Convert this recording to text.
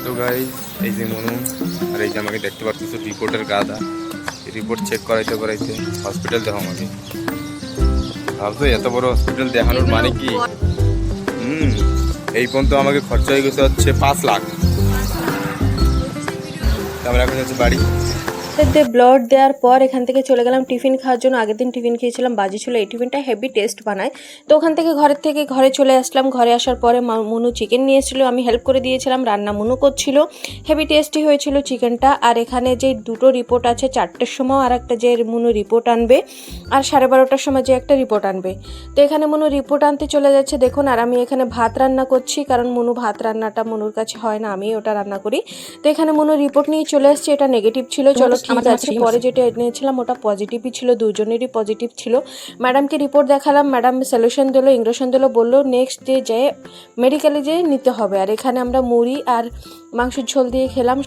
তো গাইস এই যে মনু আর এই যে আমাকে দেখতে পাচ্ছ রিপোর্টের গাদা রিপোর্ট চেক করাইতে করাইতে হসপিটাল দেখো আমাকে ভাবছো এত বড় হসপিটাল দেখানোর মানে কি এই পর্যন্ত আমাকে খরচা হয়ে গেছে হচ্ছে 5 লাখ। আমরা এখন হচ্ছে বাড়ি ব্লাড দেওয়ার পর এখান থেকে চলে গেলাম টিফিন খাওয়ার জন্য। আগের দিন টিফিন খেয়েছিলাম, বাজি ছিল। এই টিফিনটা হেভি টেস্ট বানায়। তো ওখান থেকে ঘরে চলে আসলাম। ঘরে আসার পরে মুনু চিকেন নিয়ে এসেছিলো, আমি হেল্প করে দিয়েছিলাম, রান্না মুনু করছিল। হেভি টেস্টি হয়েছিল চিকেনটা। আর এখানে যে দুটো রিপোর্ট আছে, 4টের সময় আর একটা যে মুনু রিপোর্ট আনবে, আর 12:30টার সময় যে একটা রিপোর্ট আনবে। তো এখানে মুনু রিপোর্ট আনতে চলে যাচ্ছে দেখুন। আর আমি এখানে ভাত রান্না করছি, কারণ মুনু ভাত রান্নাটা মুনুর কাছে হয় না, আমি ওটা রান্না করি। তো এখানে মুনু রিপোর্ট নিয়ে চলে আসছে, এটা নেগেটিভ ছিল। চলো ঠিক আছে। পরে যেটা এনেছিলাম ওটা পজিটিভই ছিল, দুজনেরই পজিটিভ ছিল। ম্যাডামকে রিপোর্ট দেখালাম, ম্যাডাম সলিউশন দিল, ইঞ্জেকশন দিল, বললো নেক্সট ডে যেয়ে মেডিকেলে যেয়ে নিতে হবে। আর এখানে আমরা মুড়ি আর মাংসের ঝোল দিয়ে খেলাম।